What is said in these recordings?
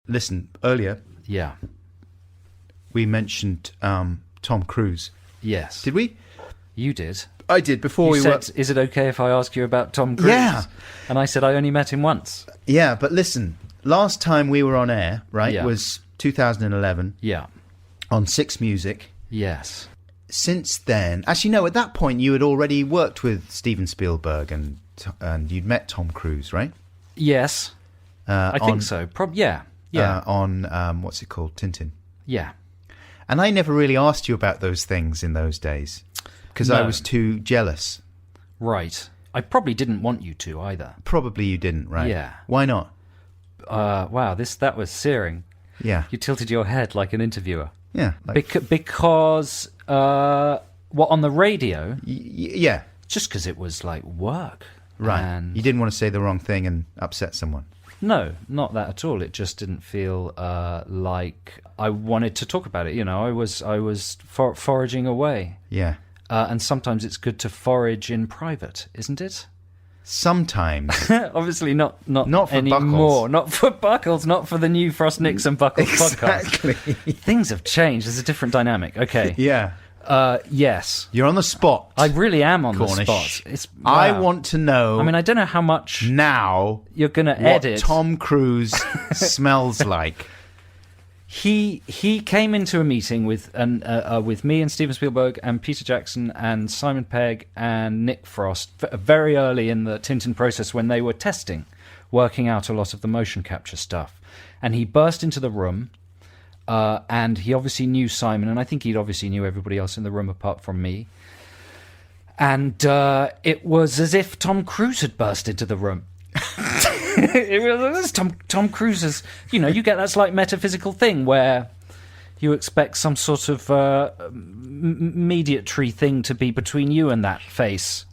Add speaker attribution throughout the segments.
Speaker 1: Listen, earlier
Speaker 2: Yeah.
Speaker 1: we mentioned Tom Cruise.
Speaker 2: Yes.
Speaker 1: Did we?
Speaker 2: You did.
Speaker 1: I did before
Speaker 2: You
Speaker 1: we
Speaker 2: said, is it okay if I ask you about Tom Cruise?
Speaker 1: Yeah.
Speaker 2: And I said I only met him once.
Speaker 1: Yeah, but listen, last time we were on air, right,
Speaker 2: Yeah.
Speaker 1: was 2011
Speaker 2: Yeah.
Speaker 1: on Six Music.
Speaker 2: Yes.
Speaker 1: Since then, actually, no, at that point you had already worked with Steven Spielberg and you'd met Tom Cruise, right?
Speaker 2: Yes. I think so. Yeah. Yeah.
Speaker 1: On, what's it called? Tintin.
Speaker 2: Yeah.
Speaker 1: And I never really asked you about those things in those days because I was too jealous.
Speaker 2: Right. I probably didn't want you to either.
Speaker 1: Probably you didn't, right?
Speaker 2: Yeah.
Speaker 1: Why not?
Speaker 2: Wow, that was searing.
Speaker 1: Yeah.
Speaker 2: You tilted your head like an interviewer.
Speaker 1: Yeah.
Speaker 2: Because, on the radio?
Speaker 1: Yeah.
Speaker 2: Just because it was like work.
Speaker 1: Right.
Speaker 2: And
Speaker 1: you didn't want to say the wrong thing and upset someone.
Speaker 2: No, not that at all. It just didn't feel like I wanted to talk about it. You know, I was foraging away.
Speaker 1: Yeah.
Speaker 2: And sometimes it's good to forage in private, isn't it?
Speaker 1: Sometimes.
Speaker 2: Obviously not
Speaker 1: for
Speaker 2: anymore.
Speaker 1: Buckles.
Speaker 2: Not for Buckles, not for the new Frost Nixon Buckles
Speaker 1: Exactly.
Speaker 2: podcast. Things have changed. There's a different dynamic. Okay.
Speaker 1: Yeah.
Speaker 2: Yes.
Speaker 1: You're on the spot.
Speaker 2: I really am on
Speaker 1: Cornish.
Speaker 2: the spot. Wow.
Speaker 1: I want to know.
Speaker 2: I mean, I don't know how much
Speaker 1: now
Speaker 2: you're going to
Speaker 1: what
Speaker 2: edit.
Speaker 1: Tom Cruise smells like.
Speaker 2: He came into a meeting with me and Steven Spielberg and Peter Jackson and Simon Pegg and Nick Frost very early in the Tintin process when they were testing, working out a lot of the motion capture stuff. And he burst into the room, and he obviously knew Simon, and I think he obviously knew everybody else in the room apart from me. And it was as if Tom Cruise had burst into the room. It was Tom Cruise's, you get that slight metaphysical thing where you expect some sort of mediatory thing to be between you and that face,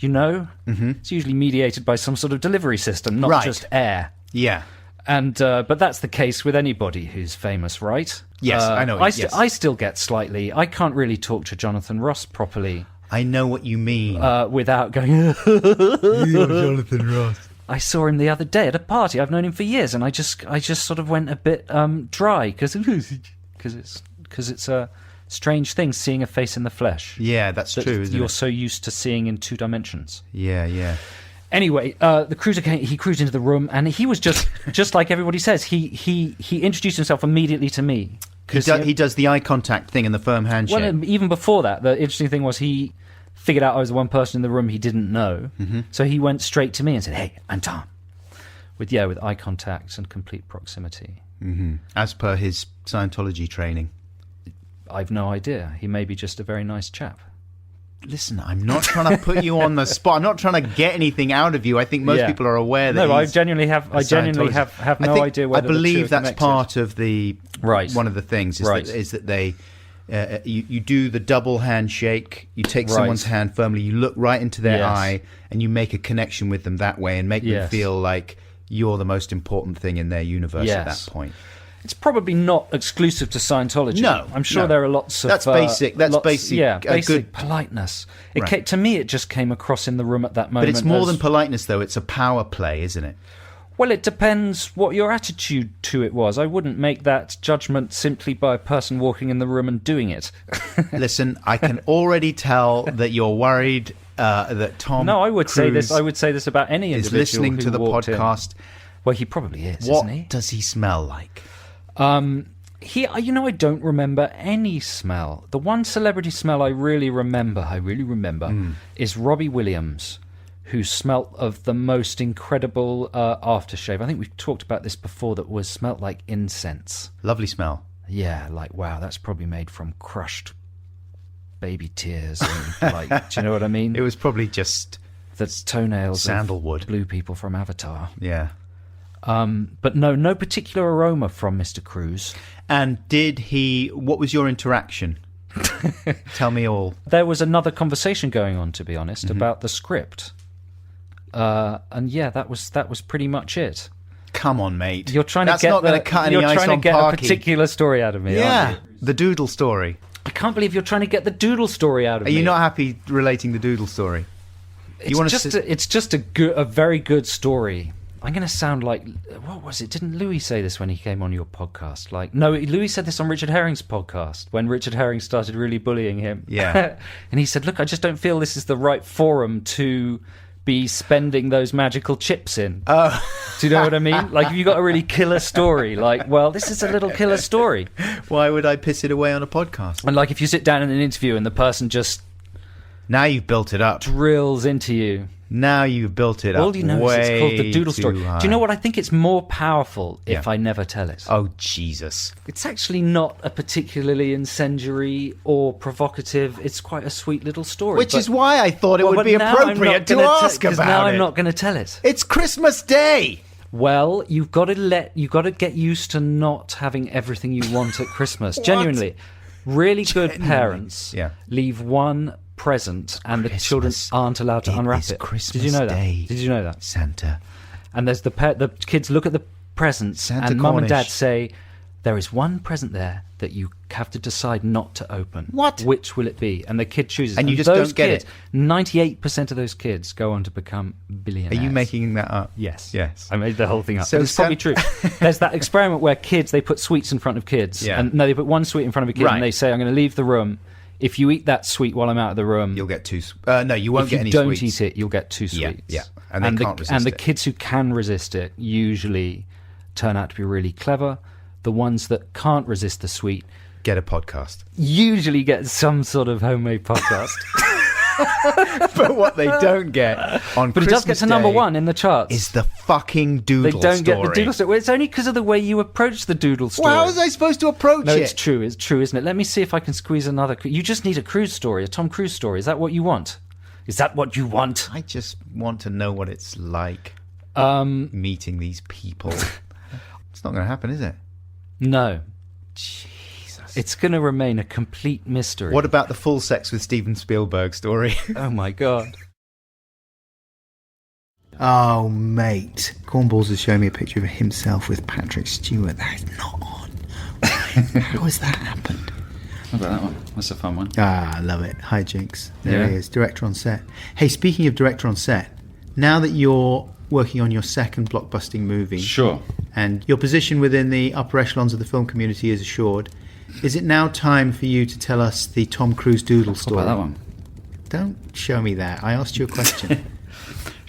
Speaker 2: Mm-hmm. It's usually mediated by some sort of delivery system, not just air.
Speaker 1: Yeah.
Speaker 2: And but that's the case with anybody who's famous, right?
Speaker 1: Yes, I know.
Speaker 2: I still get slightly. I can't really talk to Jonathan Ross properly.
Speaker 1: I know what you mean.
Speaker 2: Without going,
Speaker 1: You're Jonathan Ross.
Speaker 2: I saw him the other day at a party. I've known him for years, and I just sort of went a bit dry because it's a strange thing seeing a face in the flesh.
Speaker 1: Yeah, that's true. Isn't
Speaker 2: you're
Speaker 1: it?
Speaker 2: so used to seeing in two dimensions.
Speaker 1: Yeah.
Speaker 2: Anyway, the cruiser came. He cruised into the room, and he was just like everybody says. He introduced himself immediately to me.
Speaker 1: He does the eye contact thing and the firm handshake.
Speaker 2: Well, even before that, the interesting thing was he figured out I was the one person in the room he didn't know. Mm-hmm. So he went straight to me and said, "Hey, I'm Tom," with eye contact and complete proximity.
Speaker 1: Mm-hmm. As per his Scientology training.
Speaker 2: I've no idea. He may be just a very nice chap.
Speaker 1: Listen, I'm not trying to put you on the spot. I'm not trying to get anything out of you. I think most people are aware that.
Speaker 2: No, I genuinely have no idea.
Speaker 1: I believe that's part of the one of the things is that they. You do the double handshake. You take someone's hand firmly. You look right into their eye, and you make a connection with them that way, and make them feel like you're the most important thing in their universe at that point.
Speaker 2: It's probably not exclusive to Scientology.
Speaker 1: No,
Speaker 2: I'm sure there are lots of...
Speaker 1: That's basic. That's basic.
Speaker 2: Yeah, basic
Speaker 1: good
Speaker 2: politeness. To me, it just came across in the room at that moment.
Speaker 1: But it's more than politeness, though. It's a power play, isn't it?
Speaker 2: Well, it depends what your attitude to it was. I wouldn't make that judgment simply by a person walking in the room and doing it.
Speaker 1: Listen, I can already tell that you're worried that Tom.
Speaker 2: No, I would say
Speaker 1: Cruise
Speaker 2: this. I would say this about any individual
Speaker 1: is listening to the podcast.
Speaker 2: Well, he probably is,
Speaker 1: what
Speaker 2: isn't he?
Speaker 1: Does he smell like?
Speaker 2: I don't remember any smell. The one celebrity smell I really remember, is Robbie Williams, who smelt of the most incredible aftershave. I think we've talked about this before. That was smelt like incense.
Speaker 1: Lovely smell.
Speaker 2: Yeah, like wow, that's probably made from crushed baby tears. And, do you know what I mean?
Speaker 1: It was probably just
Speaker 2: the toenails,
Speaker 1: sandalwood,
Speaker 2: of blue people from Avatar.
Speaker 1: Yeah.
Speaker 2: But no particular aroma from Mr. Cruise.
Speaker 1: And what was your interaction? Tell me all.
Speaker 2: There was another conversation going on, to be honest, about the script. And that was pretty much it.
Speaker 1: Come on, mate.
Speaker 2: You're trying
Speaker 1: That's
Speaker 2: to get
Speaker 1: not going to cut any ice on
Speaker 2: a
Speaker 1: Parky.
Speaker 2: particular story out of me, aren't you?
Speaker 1: The Doodle story.
Speaker 2: I can't believe you're trying to get the Doodle story out of me.
Speaker 1: Are you not happy relating the Doodle story?
Speaker 2: It's just a very good story. I'm going to sound like, what was it? Didn't Louis say this when he came on your podcast? No, Louis said this on Richard Herring's podcast when Richard Herring started really bullying him.
Speaker 1: Yeah.
Speaker 2: And he said, look, I just don't feel this is the right forum to be spending those magical chips in.
Speaker 1: Oh.
Speaker 2: Do you know what I mean? If you got a really killer story, this is a little killer story.
Speaker 1: Why would I piss it away on a podcast?
Speaker 2: And if you sit down in an interview and the person just...
Speaker 1: Now you've built it up.
Speaker 2: Drills into you.
Speaker 1: Now you've built it up.
Speaker 2: All you know is it's called the Doodle story.
Speaker 1: High.
Speaker 2: Do you know what? I think it's more powerful if I never tell it.
Speaker 1: Oh, Jesus.
Speaker 2: It's actually not a particularly incendiary or provocative. It's quite a sweet little story.
Speaker 1: Which is why I thought it would be appropriate to ask about it.
Speaker 2: Now I'm not going to tell it.
Speaker 1: It's Christmas Day.
Speaker 2: Well, you've got to get used to not having everything you want at Christmas. Genuinely. Really good parents leave one present and the children aren't allowed to unwrap it.
Speaker 1: Christmas
Speaker 2: Did you know that?
Speaker 1: Day,
Speaker 2: Did you know that?
Speaker 1: Santa.
Speaker 2: And there's the kids look at the presents
Speaker 1: Santa
Speaker 2: and Mum
Speaker 1: Cornish.
Speaker 2: and Dad say, there is one present there that you have to decide not to open.
Speaker 1: What?
Speaker 2: Which will it be? And the kid chooses.
Speaker 1: And you just
Speaker 2: those
Speaker 1: don't get
Speaker 2: kids,
Speaker 1: it.
Speaker 2: 98% of those kids go on to become billionaires.
Speaker 1: Are you making that up?
Speaker 2: Yes.
Speaker 1: Yes.
Speaker 2: I made the whole thing up.
Speaker 1: So
Speaker 2: But it's probably true. There's that experiment where they put sweets in front of kids.
Speaker 1: Yeah.
Speaker 2: And they put one sweet in front of a kid
Speaker 1: Right.
Speaker 2: and they say, I'm going to leave the room. If you eat that sweet while I'm out of the room,
Speaker 1: You'll get two. No, you won't get any
Speaker 2: if you don't
Speaker 1: sweets.
Speaker 2: eat it, you'll get two sweets.
Speaker 1: Yeah. And they can't resist
Speaker 2: And the
Speaker 1: it.
Speaker 2: kids who can resist it usually turn out to be really clever. The ones that can't resist the sweet
Speaker 1: Get a podcast.
Speaker 2: usually get some sort of homemade podcast.
Speaker 1: But what they don't get on
Speaker 2: But it does get to number one in the charts.
Speaker 1: is the fucking Doodle
Speaker 2: They don't
Speaker 1: story.
Speaker 2: get the Doodle story. Well, it's only because of the way you approach the Doodle story.
Speaker 1: Well, how was I supposed to approach
Speaker 2: No,
Speaker 1: it?
Speaker 2: it's true, isn't it? Let me see if I can squeeze another... You just need a Cruise story, a Tom Cruise story. Is that what you want? Is that what you want?
Speaker 1: I just want to know what it's like meeting these people. It's not going to happen, is it?
Speaker 2: No.
Speaker 1: Jesus.
Speaker 2: It's going to remain a complete mystery.
Speaker 1: What about the full sex with Steven Spielberg story?
Speaker 2: Oh, my God.
Speaker 1: Oh, mate. Cornballs is showing me a picture of himself with Patrick Stewart. That is not on. How has that happened?
Speaker 2: How about that one? That's a fun one.
Speaker 1: Ah, I love it. Hi, Jinx. There he is, director on set. Hey, speaking of director on set, now that you're working on your second blockbusting movie...
Speaker 2: Sure.
Speaker 1: And your position within the upper echelons of the film community is assured, is it now time for you to tell us the Tom Cruise Doodle story?
Speaker 2: What about that one?
Speaker 1: Don't show me that. I asked you a question.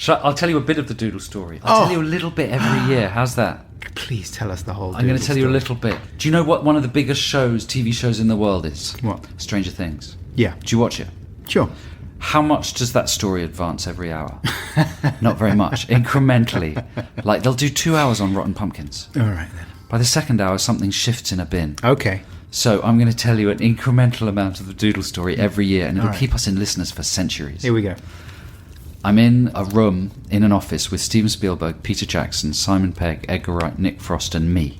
Speaker 2: I'll tell you a bit of the Doodle story. I'll tell you a little bit every year. How's that?
Speaker 1: Please tell us the whole
Speaker 2: I'm going to tell you a
Speaker 1: story.
Speaker 2: little bit. Do you know what one of the biggest TV shows in the world is?
Speaker 1: What?
Speaker 2: Stranger Things.
Speaker 1: Yeah.
Speaker 2: Do you watch it?
Speaker 1: Sure.
Speaker 2: How much does that story advance every hour? Not very much. Incrementally. They'll do 2 hours on Rotten Pumpkins.
Speaker 1: All right, then.
Speaker 2: By the second hour, something shifts in a bin.
Speaker 1: Okay.
Speaker 2: So I'm going to tell you an incremental amount of the Doodle story every year, and it'll
Speaker 1: All right.
Speaker 2: keep us in listeners for centuries.
Speaker 1: Here we go.
Speaker 2: I'm in a room, in an office, with Steven Spielberg, Peter Jackson, Simon Pegg, Edgar Wright, Nick Frost, and me.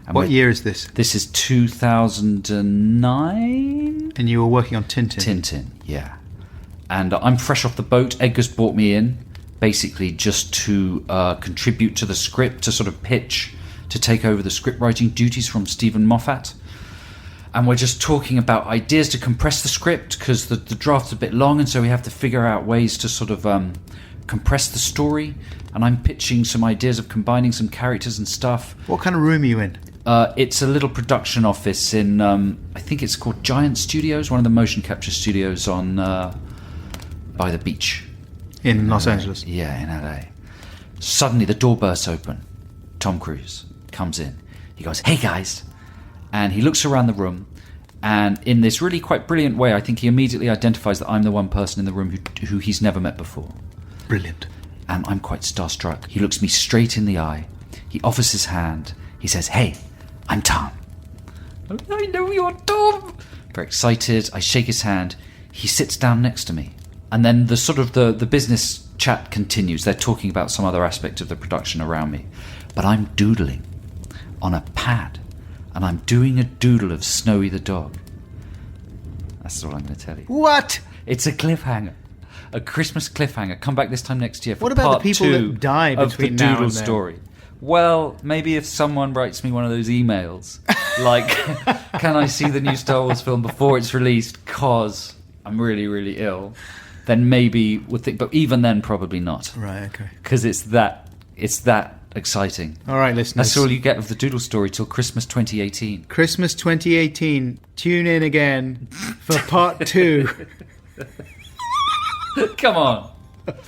Speaker 2: And
Speaker 1: What year is this?
Speaker 2: This is 2009?
Speaker 1: And you were working on Tintin.
Speaker 2: Tintin, yeah. And I'm fresh off the boat. Edgar's brought me in, basically just to contribute to the script, to sort of pitch, to take over the script writing duties from Stephen Moffat. And we're just talking about ideas to compress the script, because the draft's a bit long, and so we have to figure out ways to sort of compress the story. And I'm pitching some ideas of combining some characters and stuff.
Speaker 1: What kind of room are you in?
Speaker 2: It's a little production office in, I think it's called Giant Studios, one of the motion capture studios on by the beach.
Speaker 1: In Los Angeles?
Speaker 2: Yeah, in LA. Suddenly the door bursts open. Tom Cruise comes in. He goes, "Hey guys." And he looks around the room, and in this really quite brilliant way, I think he immediately identifies that I'm the one person in the room who he's never met before.
Speaker 1: Brilliant.
Speaker 2: And I'm quite starstruck. He looks me straight in the eye. He offers his hand. He says, "Hey, I'm Tom." "I know you're Tom." Very excited. I shake his hand. He sits down next to me. And then the sort of the business chat continues. They're talking about some other aspect of the production around me. But I'm doodling on a pad. And I'm doing a doodle of Snowy the dog. That's all I'm going to tell you.
Speaker 1: What?
Speaker 2: It's a cliffhanger. A Christmas cliffhanger. Come back this time next year for
Speaker 1: What about
Speaker 2: part
Speaker 1: the people
Speaker 2: 2
Speaker 1: that die
Speaker 2: of
Speaker 1: between
Speaker 2: the
Speaker 1: now
Speaker 2: Doodle
Speaker 1: and then?
Speaker 2: story. Well, maybe if someone writes me one of those emails, like, "Can I see the new Star Wars film before it's released, 'cause I'm really, really ill," then maybe we'll think. But even then, probably not.
Speaker 1: Right, okay.
Speaker 2: Because it's that It's that exciting.
Speaker 1: All right, listeners.
Speaker 2: That's all you get of the Doodle story till Christmas 2018.
Speaker 1: Christmas 2018. Tune in again for part 2.
Speaker 2: Come on.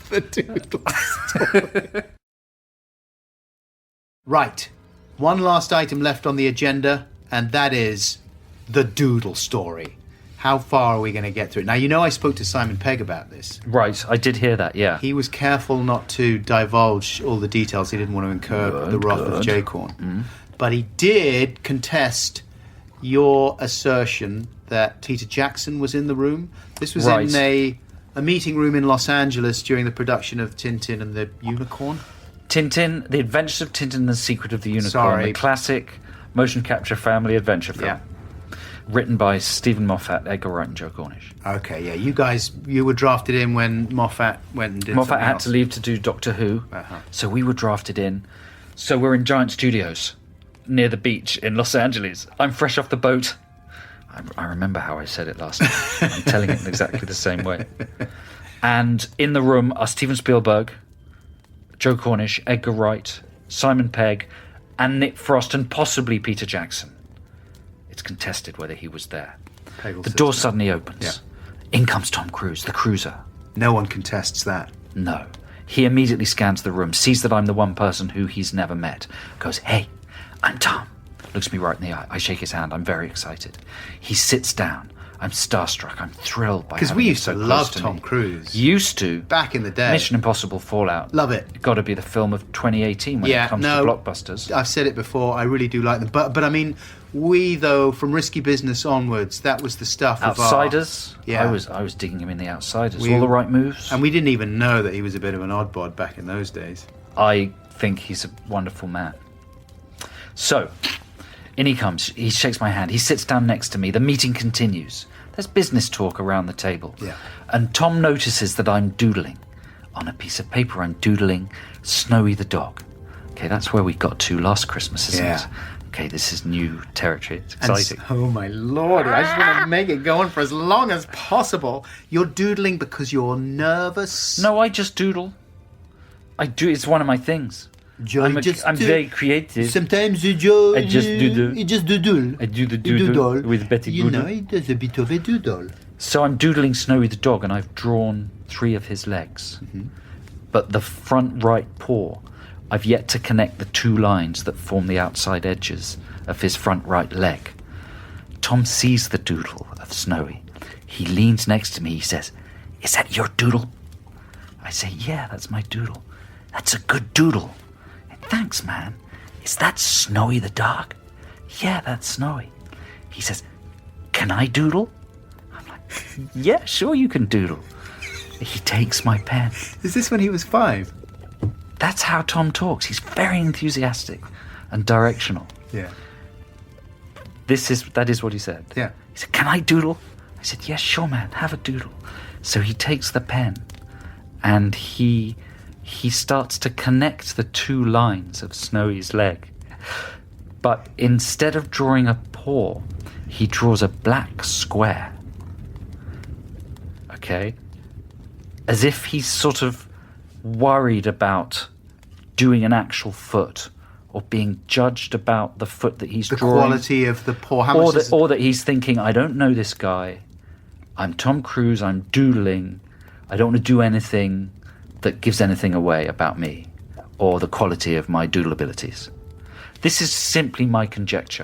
Speaker 1: The Doodle story. Right. One last item left on the agenda, and that is the Doodle story. How far are we going to get through it? Now, you know I spoke to Simon Pegg about this.
Speaker 2: Right, I did hear that, yeah.
Speaker 1: He was careful not to divulge all the details. He didn't want to incur the wrath of J-Corn. Mm. But he did contest your assertion that Peter Jackson was in the room. This was in a meeting room in Los Angeles during the production of Tintin and the Unicorn.
Speaker 2: Tintin, The Adventures of Tintin and the Secret of the Unicorn. The classic motion capture family adventure film. Yeah. Written by Stephen Moffat, Edgar Wright and Joe Cornish.
Speaker 1: Okay, yeah. You were drafted in when Moffat went and did
Speaker 2: Moffat had to leave to do Doctor Who, so we were drafted in. So we're in Giant Studios, near the beach in Los Angeles. I'm fresh off the boat. I remember how I said it last time. I'm telling it in exactly the same way. And in the room are Steven Spielberg, Joe Cornish, Edgar Wright, Simon Pegg, and Nick Frost, and possibly Peter Jackson. It's contested whether he was there. The door suddenly opens. Yeah. In comes Tom Cruise, the cruiser.
Speaker 1: No one contests that.
Speaker 2: No. He immediately scans the room, sees that I'm the one person who he's never met, goes, "Hey, I'm Tom." Looks me right in the eye. I shake his hand. I'm very excited. He sits down. I'm starstruck. I'm thrilled by
Speaker 1: because we used to love Tom Cruise.
Speaker 2: Used to.
Speaker 1: Back in the day.
Speaker 2: Mission Impossible Fallout.
Speaker 1: Love it.
Speaker 2: Got to be the film of 2018 when it comes to blockbusters.
Speaker 1: I've said it before. I really do like them. But I mean, we, though, from Risky Business onwards, that was the stuff
Speaker 2: Outsiders.
Speaker 1: Of our... Yeah.
Speaker 2: I was digging him in the Outsiders. All the right moves.
Speaker 1: And we didn't even know that he was a bit of an oddbod back in those days.
Speaker 2: I think he's a wonderful man. So, in he comes. He shakes my hand. He sits down next to me. The meeting continues. There's business talk around the table. Yeah. And Tom notices that I'm doodling. On a piece of paper, I'm doodling Snowy the dog. Okay, that's where we got to last Christmas, isn't it? Okay, this is new territory. It's exciting.
Speaker 1: Oh, my Lord. I just want to make it go on for as long as possible. You're doodling because you're nervous?
Speaker 2: No, I just doodle. I do. It's one of my things. I'm very creative.
Speaker 1: Sometimes I just doodle.
Speaker 2: I do the doodle with Betty Boodle.
Speaker 1: You know, he does a bit of a doodle.
Speaker 2: So I'm doodling Snowy the dog, and I've drawn 3 of his legs. Mm-hmm. But the front right paw, I've yet to connect the 2 lines that form the outside edges of his front right leg. Tom sees the doodle of Snowy. He leans next to me. He says, "Is that your doodle?" I say, "Yeah, that's my doodle." "That's a good doodle." "Thanks, man. Is that Snowy the dog?" "Yeah, that's Snowy." He says, "Can I doodle?" I'm like, "Yeah, sure you can doodle." He takes my pen.
Speaker 1: Is this when he was 5?
Speaker 2: That's how Tom talks. He's very enthusiastic and directional.
Speaker 1: Yeah.
Speaker 2: That is what he said.
Speaker 1: Yeah.
Speaker 2: He said, "Can I doodle?" I said, "Yes, sure, man. Have a doodle." So he takes the pen and he starts to connect the 2 lines of Snowy's leg. But instead of drawing a paw, he draws a black square. Okay? As if he's sort of worried about doing an actual foot or being judged about the foot that he's drawing.
Speaker 1: The quality of the paw.
Speaker 2: Or that he's thinking, I don't know this guy. I'm Tom Cruise. I'm doodling. I don't want to do anything that gives anything away about me or the quality of my doodle abilities. This is simply my conjecture.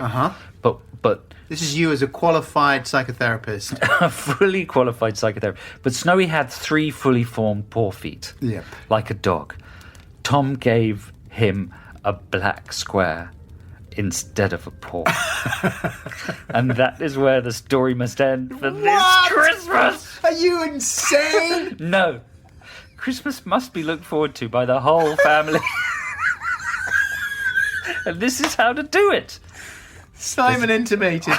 Speaker 2: But
Speaker 1: this is you as a qualified psychotherapist.
Speaker 2: A fully qualified psychotherapist. But Snowy had 3 fully formed paw feet, like a dog. Tom gave him a black square instead of a paw. And that is where the story must end for this Christmas.
Speaker 1: Are you insane?
Speaker 2: No. Christmas must be looked forward to by the whole family. And this is how to do it.
Speaker 1: Simon intimated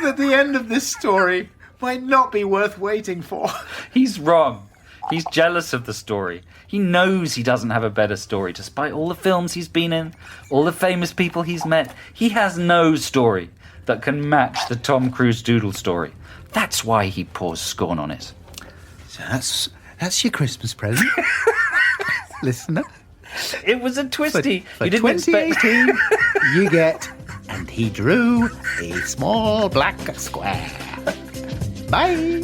Speaker 1: that the end of this story might not be worth waiting for.
Speaker 2: He's wrong. He's jealous of the story. He knows he doesn't have a better story, despite all the films he's been in, all the famous people he's met. He has no story that can match the Tom Cruise doodle story. That's why he pours scorn on it.
Speaker 1: So that's your Christmas present, listener.
Speaker 2: It was a twisty.
Speaker 1: For you didn't 2018, you get... And he drew a small black square. Bye.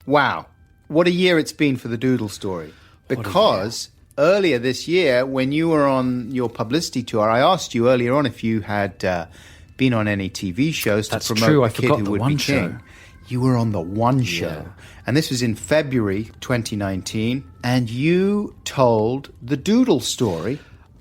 Speaker 1: Wow. What a year it's been for the Doodle story. Because earlier this year, when you were on your publicity tour, I asked you earlier on if you had been on any TV shows to promote The Kid Who Would Be King. You were on The One Show. And this was in February 2019. And you told the Doodle story.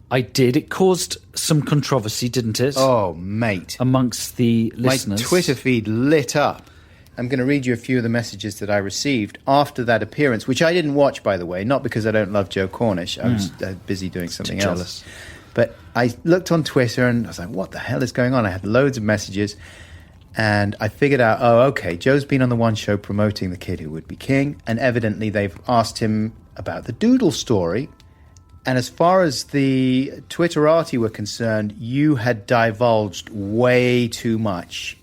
Speaker 2: I did. It caused some controversy, didn't it?
Speaker 1: Oh, mate.
Speaker 2: Amongst the listeners.
Speaker 1: My Twitter feed lit up. I'm going to read you a few of the messages that I received after that appearance, which I didn't watch, by the way, not because I don't love Joe Cornish. I was busy doing something else. But I looked on Twitter and I was like, what the hell is going on? I had loads of messages. And I figured out, okay, Joe's been on The One Show promoting The Kid Who Would Be King. And evidently they've asked him about the Doodle story. And as far as the Twitterati were concerned, you had divulged way too much.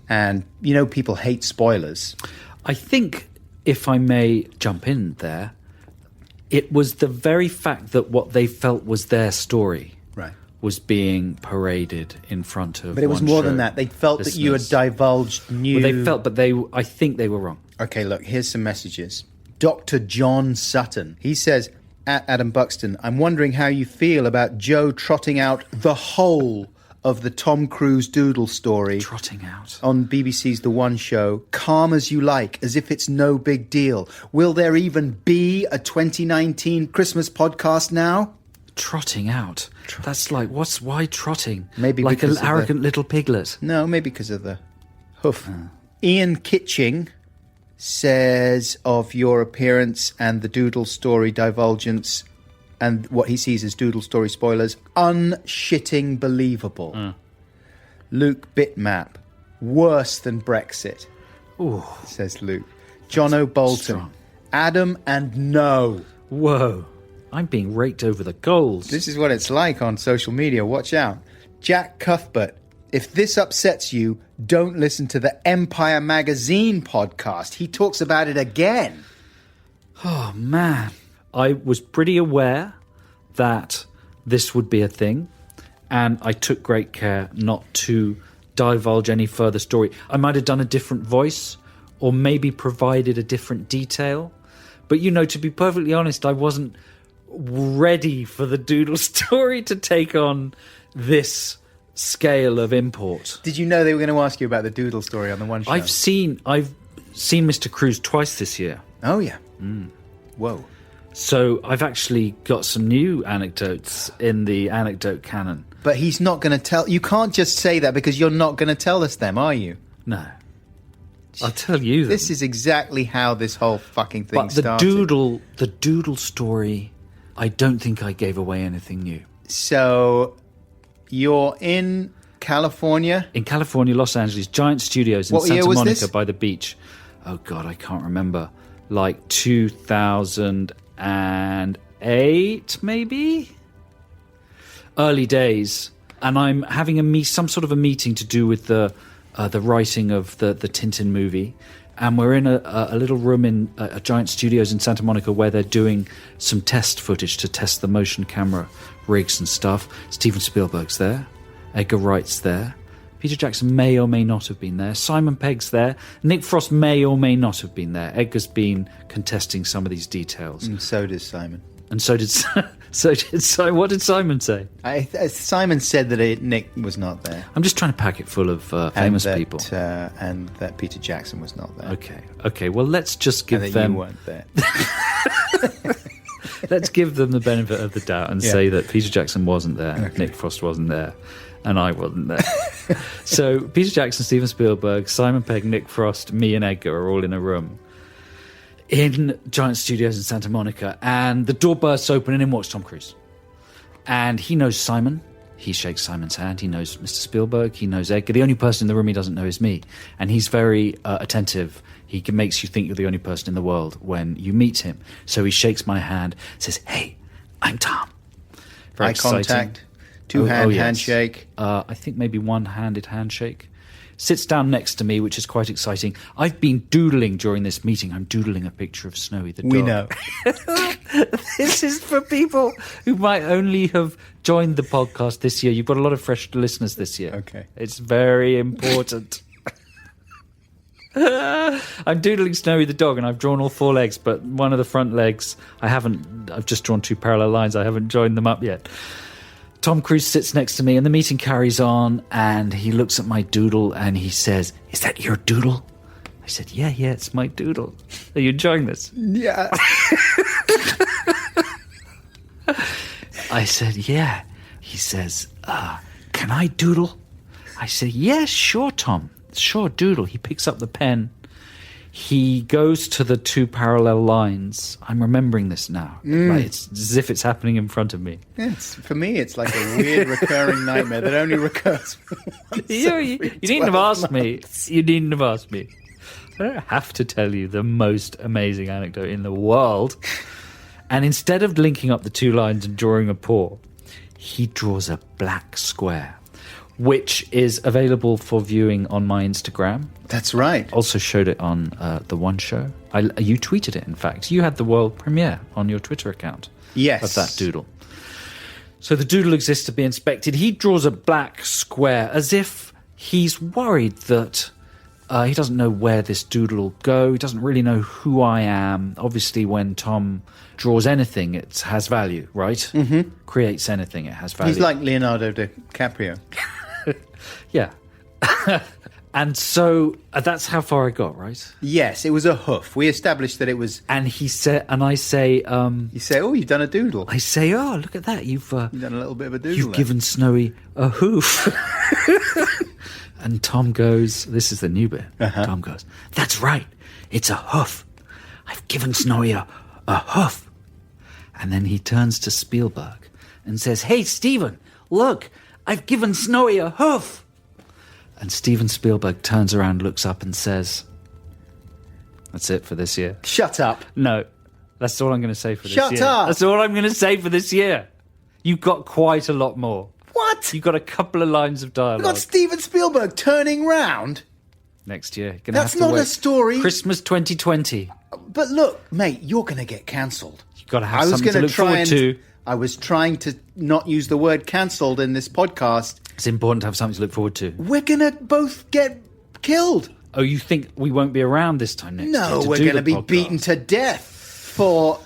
Speaker 1: And, you know, people hate spoilers.
Speaker 2: I think, if I may jump in there, it was the very fact that what they felt was their story was being paraded in front of.
Speaker 1: But it was more than that. They felt listeners. That you had divulged new...
Speaker 2: Well, they felt, but I think they were wrong.
Speaker 1: Okay, look, here's some messages. Dr. John Sutton. He says, at Adam Buxton, I'm wondering how you feel about Joe trotting out the whole of the Tom Cruise Doodle story.
Speaker 2: Trotting out.
Speaker 1: On BBC's The One Show. Calm as you like, as if it's no big deal. Will there even be a 2019 Christmas podcast now?
Speaker 2: Trotting out. That's like, why trotting?
Speaker 1: Maybe
Speaker 2: like an arrogant little piglet.
Speaker 1: No, maybe because of the hoof. Ian Kitching says of your appearance and the Doodle story divulgence and what he sees as Doodle story spoilers, unshitting believable. Luke Bitmap, worse than Brexit, says Luke. Jono Bolton, Adam and no.
Speaker 2: Whoa. I'm being raked over the coals.
Speaker 1: This is what it's like on social media. Watch out. Jack Cuthbert. If this upsets you, don't listen to the Empire Magazine podcast. He talks about it again.
Speaker 2: Oh, man. I was pretty aware that this would be a thing, and I took great care not to divulge any further story. I might have done a different voice or maybe provided a different detail. But, you know, to be perfectly honest, I wasn't ready for the Doodle story to take on this scale of import.
Speaker 1: Did you know they were going to ask you about the Doodle story on The One Show?
Speaker 2: I've seen Mr. Cruise twice this year.
Speaker 1: Oh, yeah. Whoa.
Speaker 2: So I've actually got some new anecdotes in the anecdote canon.
Speaker 1: But he's not going to tell... You can't just say that because you're not going to tell us them, are you?
Speaker 2: No. I'll tell you them.
Speaker 1: This is exactly how this whole fucking thing started.
Speaker 2: The Doodle story, I don't think I gave away anything new.
Speaker 1: So you're in California?
Speaker 2: In California, Los Angeles, Giant Studios in Santa Monica by the beach. Oh, God, I can't remember. Like 2008, maybe? Early days. And I'm having some sort of a meeting to do with the writing of the Tintin movie. And we're in a little room in Giant Studios in Santa Monica where they're doing some test footage to test the motion camera rigs and stuff. Steven Spielberg's there. Edgar Wright's there. Peter Jackson may or may not have been there. Simon Pegg's there. Nick Frost may or may not have been there. Edgar's been contesting some of these details.
Speaker 1: And so did Simon.
Speaker 2: And so did Simon. What did Simon say?
Speaker 1: Simon said that Nick was not there.
Speaker 2: I'm just trying to pack it full of famous people.
Speaker 1: And that Peter Jackson was not there.
Speaker 2: Okay. Well, let's just give them...
Speaker 1: you weren't there.
Speaker 2: Let's give them the benefit of the doubt and say that Peter Jackson wasn't there, Nick Frost wasn't there, and I wasn't there. So Peter Jackson, Steven Spielberg, Simon Pegg, Nick Frost, me and Edgar are all in a room in Giant Studios in Santa Monica, and the door bursts open and in walks Tom Cruise. And he knows Simon. He shakes Simon's hand. He knows Mr. Spielberg. He knows Edgar. The only person in the room he doesn't know is me. And he's very attentive. He makes you think you're the only person in the world when you meet him. So he shakes my hand, says, "Hey, I'm Tom."
Speaker 1: Very exciting. Contact, two-hand handshake.
Speaker 2: I think maybe one-handed handshake. sits down next to me, which is quite exciting. I've been doodling during this meeting. I'm doodling a picture of Snowy the dog.
Speaker 1: We know.
Speaker 2: This is for people who might only have joined the podcast this year. You've got a lot of fresh listeners this year.
Speaker 1: Okay.
Speaker 2: It's very important. I'm doodling Snowy the dog, and I've drawn all 4 legs, but one of the front legs, I've just drawn 2 parallel lines. I haven't joined them up yet. Tom Cruise sits next to me, and the meeting carries on, and he looks at my doodle, and he says, "Is that your doodle?" I said, yeah, it's my doodle. Are you enjoying this?
Speaker 1: Yeah.
Speaker 2: I said, yeah. He says, can I doodle? I said, yeah, sure, Tom. Sure, doodle. He picks up the pen. He goes to the 2 parallel lines. I'm remembering this now. Like, it's as if it's happening in front of me.
Speaker 1: For me, it's like a weird recurring nightmare that only recurs.
Speaker 2: You needn't have asked me. You needn't have asked me. I don't have to tell you the most amazing anecdote in the world. And instead of linking up the 2 lines and drawing a paw, he draws a black square, which is available for viewing on my Instagram.
Speaker 1: That's right.
Speaker 2: Also showed it on The One Show. You tweeted it, in fact. You had the world premiere on your Twitter account.
Speaker 1: Yes.
Speaker 2: Of that doodle. So the doodle exists to be inspected. He draws a black square as if he's worried that he doesn't know where this doodle will go. He doesn't really know who I am. Obviously, when Tom draws anything, it has value, right? Mm-hmm. Creates anything, it has value.
Speaker 1: He's like Leonardo DiCaprio.
Speaker 2: Yeah. And so that's how far I got, right?
Speaker 1: Yes, it was a hoof. We established that it was...
Speaker 2: And he said, and I say...
Speaker 1: you say, oh, you've done a doodle.
Speaker 2: I say, oh, look at that. You've done
Speaker 1: a little bit of a doodle.
Speaker 2: You've given Snowy a hoof. And Tom goes, this is the new bit. Uh-huh. Tom goes, that's right. It's a hoof. I've given Snowy a hoof. And then he turns to Spielberg and says, hey, Steven, look, I've given Snowy a hoof. And Steven Spielberg turns around, looks up and says, that's it for this year.
Speaker 1: Shut up.
Speaker 2: No, that's all I'm going to say for this year.
Speaker 1: Shut up.
Speaker 2: That's all I'm going to say for this year. You've got quite a lot more.
Speaker 1: What?
Speaker 2: You've got a couple of lines of dialogue.
Speaker 1: You've got Steven Spielberg turning round.
Speaker 2: Next year.
Speaker 1: That's not a story.
Speaker 2: Christmas 2020.
Speaker 1: But look, mate, you're going to get cancelled.
Speaker 2: You've got to have something to look forward to.
Speaker 1: I was trying to not use the word cancelled in this podcast.
Speaker 2: It's important to have something to look forward to.
Speaker 1: We're going to both get killed.
Speaker 2: Oh, you think we won't be around this time next year?
Speaker 1: No, we're going to be beaten to death for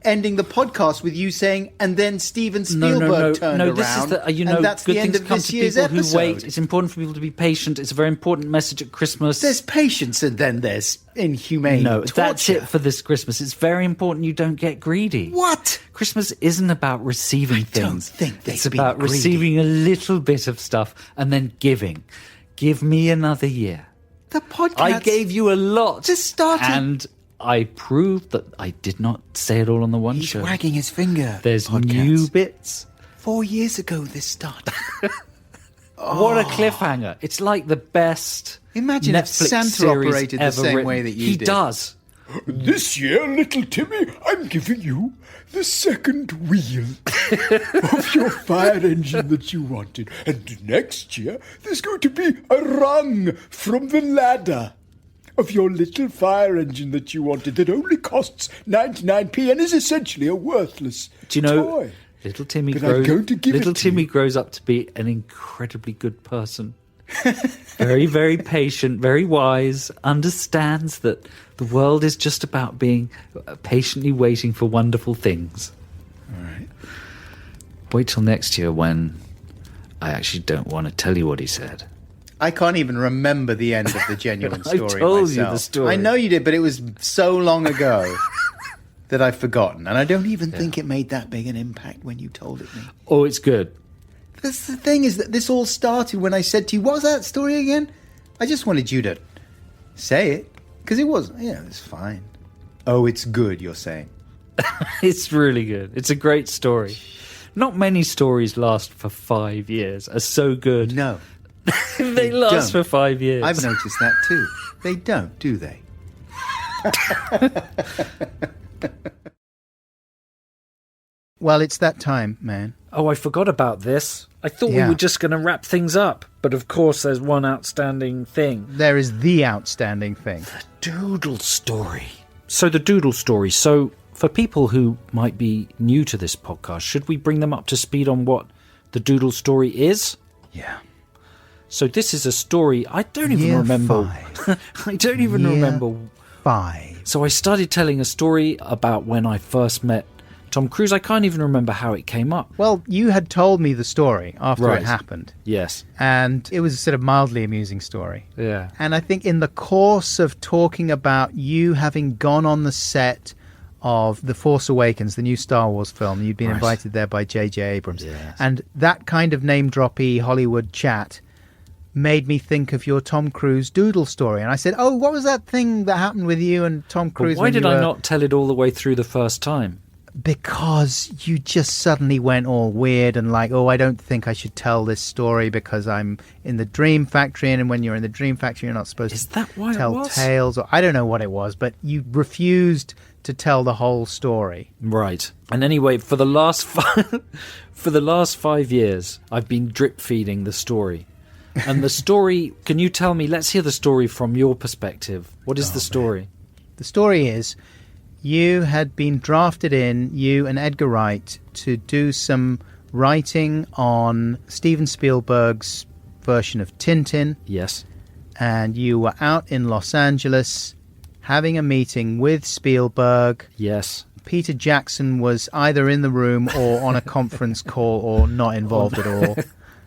Speaker 1: ending the podcast with you saying, and then Steven Spielberg turned around.
Speaker 2: This is
Speaker 1: and that's
Speaker 2: good
Speaker 1: the end
Speaker 2: things
Speaker 1: of
Speaker 2: come
Speaker 1: this
Speaker 2: to
Speaker 1: year's
Speaker 2: people
Speaker 1: episode.
Speaker 2: who wait. It's important for people to be patient. It's a very important message at Christmas.
Speaker 1: There's patience and then there's inhumane torture.
Speaker 2: That's it for this Christmas. It's very important you don't get greedy.
Speaker 1: What?
Speaker 2: Christmas isn't about receiving things.
Speaker 1: I don't think
Speaker 2: it's about receiving a little bit of stuff and then giving. Give me another year.
Speaker 1: The podcast.
Speaker 2: I gave you a lot.
Speaker 1: Just started.
Speaker 2: And I proved that I did not say it all on the one show.
Speaker 1: He's wagging his finger.
Speaker 2: There's new bits.
Speaker 1: 4 years ago this started.
Speaker 2: What a cliffhanger. It's like the best
Speaker 1: Imagine
Speaker 2: Netflix
Speaker 1: if Santa
Speaker 2: series
Speaker 1: operated the same
Speaker 2: written.
Speaker 1: way that you
Speaker 2: he
Speaker 1: did.
Speaker 2: He does.
Speaker 3: This year, little Timmy, I'm giving you the second wheel of your fire engine that you wanted. And next year, there's going to be a rung from the ladder of your little fire engine that you wanted that only costs 99p and is essentially a worthless toy.
Speaker 2: Little Timmy grows up to be an incredibly good person. Very, very patient, very wise, understands that the world is just about being patiently waiting for wonderful things.
Speaker 1: All right.
Speaker 2: Wait till next year when I actually don't want to tell you what he said.
Speaker 1: I can't even remember the end of the genuine story
Speaker 2: I told
Speaker 1: myself.
Speaker 2: you the story.
Speaker 1: I know you did, but it was so long ago that I've forgotten. And I don't even think it made that big an impact when you told it me.
Speaker 2: Oh, it's good.
Speaker 1: That's the thing, is that this all started when I said to you, what was that story again? I just wanted you to say it. Because it was, it's fine. Oh, it's good, you're saying.
Speaker 2: It's really good. It's a great story. Not many stories last for 5 years are so good.
Speaker 1: No.
Speaker 2: They last for 5 years.
Speaker 1: I've noticed that too. They don't, do they? Well, it's that time, man.
Speaker 2: oh, I forgot about this. I thought we were just going to wrap things up. But of course, there's one outstanding thing.
Speaker 1: There is the outstanding thing.
Speaker 2: The Doodle story. So the Doodle story. So for people who might be new to this podcast, should we bring them up to speed on what the Doodle story is?
Speaker 1: Yeah.
Speaker 2: So this is a story I don't even remember. I don't even remember.
Speaker 1: 5.
Speaker 2: So I started telling a story about when I first met Tom Cruise. I can't even remember how it came up.
Speaker 1: Well, you had told me the story after it happened.
Speaker 2: Yes.
Speaker 1: And it was a sort of mildly amusing story.
Speaker 2: Yeah.
Speaker 1: And I think in the course of talking about you having gone on the set of The Force Awakens, the new Star Wars film, you'd been invited there by J.J. Abrams.
Speaker 2: Yes.
Speaker 1: And that kind of name-droppy Hollywood chat made me think of your Tom Cruise Doodle story. And I said, oh, what was that thing that happened with you and Tom Cruise?
Speaker 2: But why did I not tell it all the way through the first time?
Speaker 1: Because you just suddenly went all weird and like, oh, I don't think I should tell this story because I'm in the Dream Factory, and when you're in the Dream Factory, you're not supposed to tell tales. Or I don't know what it was, but you refused to tell the whole story.
Speaker 2: Right. And anyway, for the last 5 years, I've been drip feeding the story. And the story, can you tell me, let's hear the story from your perspective. What is the story?
Speaker 1: Man. The story is, you had been drafted in, you and Edgar Wright, to do some writing on Steven Spielberg's version of Tintin.
Speaker 2: Yes.
Speaker 1: And you were out in Los Angeles having a meeting with Spielberg.
Speaker 2: Yes.
Speaker 1: Peter Jackson was either in the room or on a conference call or not involved at all.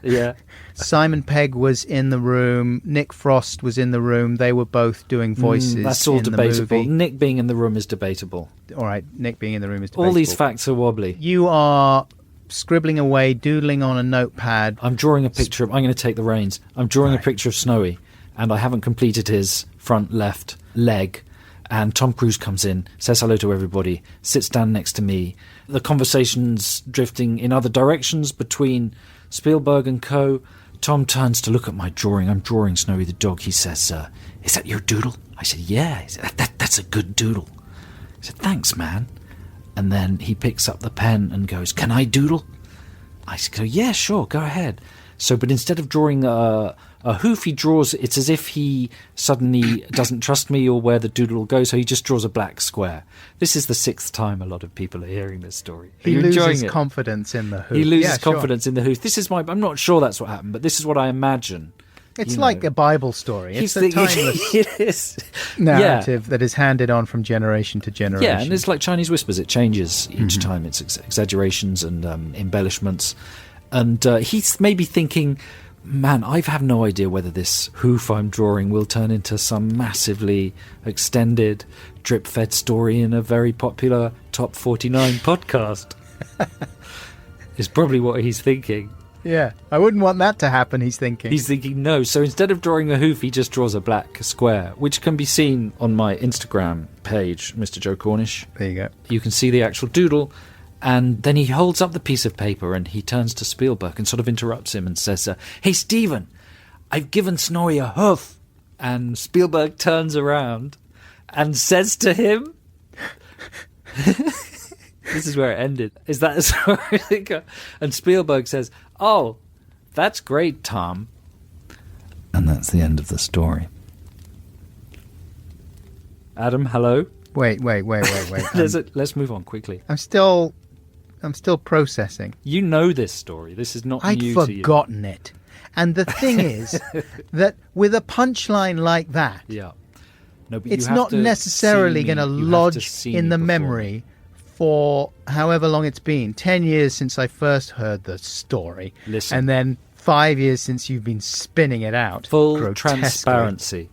Speaker 2: Yeah.
Speaker 1: Simon Pegg was in the room. Nick Frost was in the room. They were both doing voices.
Speaker 2: That's all
Speaker 1: in
Speaker 2: debatable.
Speaker 1: The movie.
Speaker 2: Nick being in the room is debatable.
Speaker 1: All right, Nick being in the room is debatable.
Speaker 2: All these facts are wobbly.
Speaker 1: You are scribbling away, doodling on a notepad.
Speaker 2: I'm drawing a picture of... I'm going to take the reins. I'm drawing a picture of Snowy, and I haven't completed his front left leg. And Tom Cruise comes in, says hello to everybody, sits down next to me. The conversation's drifting in other directions between Spielberg and co. Tom turns to look at my drawing. I'm drawing Snowy the dog. He says, is that your doodle? I said, yeah. He said, that's a good doodle. I said, thanks, man. And then he picks up the pen and goes, can I doodle? I said, yeah, sure, go ahead. So, but instead of drawing a hoof, he draws, it's as if he suddenly doesn't trust me or where the doodle will go, so he just draws a black square. This is the 6th time a lot of people are hearing this story.
Speaker 1: He loses confidence in the hoof.
Speaker 2: He loses confidence in the hoof. This is I'm not sure that's what happened, but this is what I imagine.
Speaker 1: It's like a Bible story. It's a timeless narrative that is handed on from generation to generation.
Speaker 2: Yeah, and it's like Chinese whispers. It changes each time. It's exaggerations and embellishments. And he's maybe thinking, man, I have no idea whether this hoof I'm drawing will turn into some massively extended, drip-fed story in a very popular Top 49 podcast. Is probably what he's thinking.
Speaker 1: Yeah, I wouldn't want that to happen, he's thinking.
Speaker 2: He's thinking no. So instead of drawing a hoof, he just draws a black square, which can be seen on my Instagram page, Mr. Joe Cornish.
Speaker 1: There you go.
Speaker 2: You can see the actual doodle. And then he holds up the piece of paper and he turns to Spielberg and sort of interrupts him and says, hey, Stephen, I've given Snowy a hoof. And Spielberg turns around and says to him, this is where it ended. Is that as far as it goes? And Spielberg says, oh, that's great, Tom. And that's the end of the story. Adam, hello?
Speaker 1: Wait.
Speaker 2: Let's move on quickly.
Speaker 1: I'm still processing.
Speaker 2: You know this story. This is not new to you.
Speaker 1: I'd forgotten it. And the thing is that with a punchline like that,
Speaker 2: but
Speaker 1: it's not necessarily going to lodge in the memory for however long it's been. 10 years since I first heard the story.
Speaker 2: Listen.
Speaker 1: And then 5 years since you've been spinning it out.
Speaker 2: Full transparency.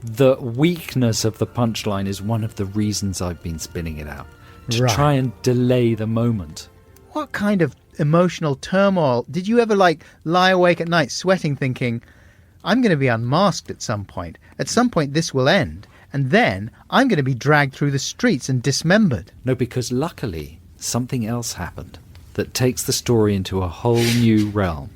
Speaker 2: The weakness of the punchline is one of the reasons I've been spinning it out. To try and delay the moment.
Speaker 1: What kind of emotional turmoil? Did you ever lie awake at night sweating thinking, I'm going to be unmasked at some point. At some point this will end. And then I'm going to be dragged through the streets and dismembered.
Speaker 2: No, because luckily something else happened that takes the story into a whole new realm.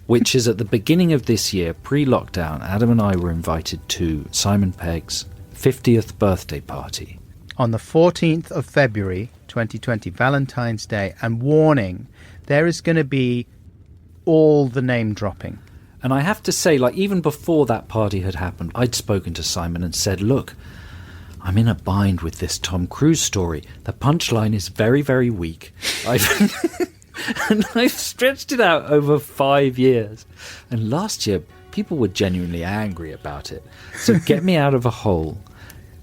Speaker 2: Which is at the beginning of this year, pre-lockdown, Adam and I were invited to Simon Pegg's 50th birthday party.
Speaker 1: on the 14th of February 2020, Valentine's Day, and warning, there is going to be all the name dropping.
Speaker 2: And I have to say, like, even before that party had happened, I'd spoken to Simon and said, look, I'm in a bind with this Tom Cruise story. The punchline is very, very weak. And I've stretched it out over 5 years. And last year, people were genuinely angry about it. So get me out of a hole.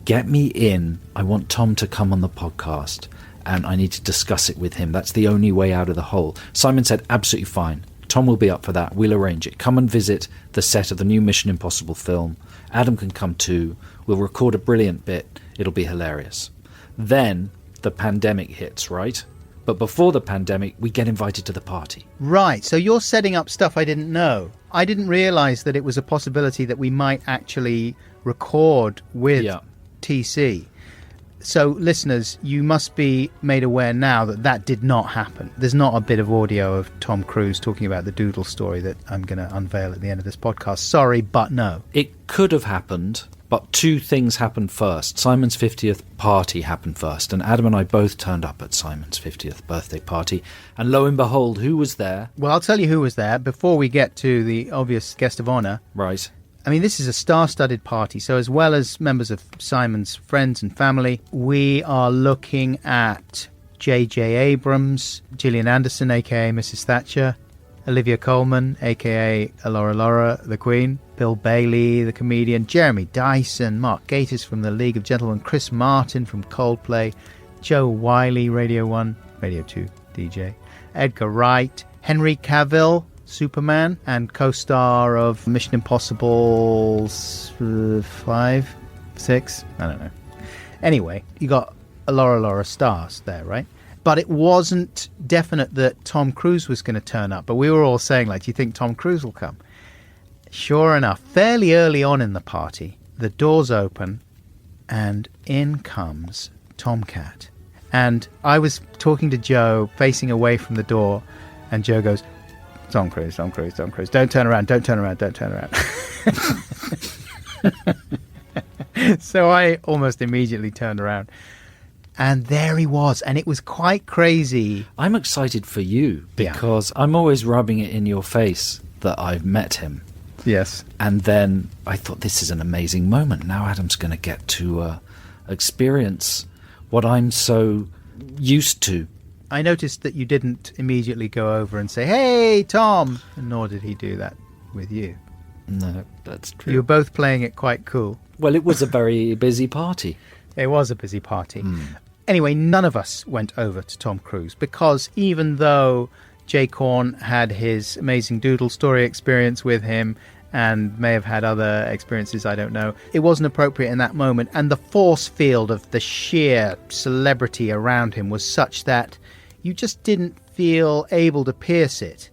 Speaker 2: Get me in. I want Tom to come on the podcast. And I need to discuss it with him. That's the only way out of the hole. Simon said, absolutely fine. Tom will be up for that. We'll arrange it. Come and visit the set of the new Mission Impossible film. Adam can come too. We'll record a brilliant bit. It'll be hilarious. Then the pandemic hits, right? But before the pandemic, we get invited to the party.
Speaker 1: Right. So you're setting up stuff I didn't know. I didn't realise that it was a possibility that we might actually record with TC. So, listeners, you must be made aware now that that did not happen. There's not a bit of audio of Tom Cruise talking about the Doodle story that I'm going to unveil at the end of this podcast. Sorry, but no.
Speaker 2: It could have happened, but two things happened first. Simon's 50th party happened first, and Adam and I both turned up at Simon's 50th birthday party. And lo and behold, who was there?
Speaker 1: Well, I'll tell you who was there before we get to the obvious guest of honour.
Speaker 2: Right.
Speaker 1: I mean, this is a star-studded party, so as well as members of Simon's friends and family, we are looking at J.J. Abrams, Gillian Anderson, a.k.a. Mrs. Thatcher, Olivia Colman, a.k.a. Laura, the Queen, Bill Bailey, the comedian, Jeremy Dyson, Mark Gatiss from the League of Gentlemen, Chris Martin from Coldplay, Joe Wiley, Radio 1, Radio 2 DJ, Edgar Wright, Henry Cavill, Superman, and co-star of Mission Impossible 5, 6, I don't know. Anyway, you got a Laura stars there, right? But it wasn't definite that Tom Cruise was going to turn up. But we were all saying, like, do you think Tom Cruise will come? Sure enough, fairly early on in the party, the doors open and in comes Tomcat. And I was talking to Joe, facing away from the door, and Joe goes, Tom Cruise. Don't turn around. So I almost immediately turned around. And there he was. And it was quite crazy.
Speaker 2: I'm excited for you because I'm always rubbing it in your face that I've met him.
Speaker 1: Yes.
Speaker 2: And then I thought, this is an amazing moment. Now Adam's going to get to experience what I'm so used to.
Speaker 1: I noticed that you didn't immediately go over and say, hey, Tom, nor did he do that with you.
Speaker 2: No, that's true.
Speaker 1: You were both playing it quite cool.
Speaker 2: Well, it was a very busy party.
Speaker 1: It was a busy party. Anyway, none of us went over to Tom Cruise because even though Jay Korn had his amazing Doodle story experience with him and may have had other experiences, I don't know, it wasn't appropriate in that moment. And the force field of the sheer celebrity around him was such that you just didn't feel able to pierce it.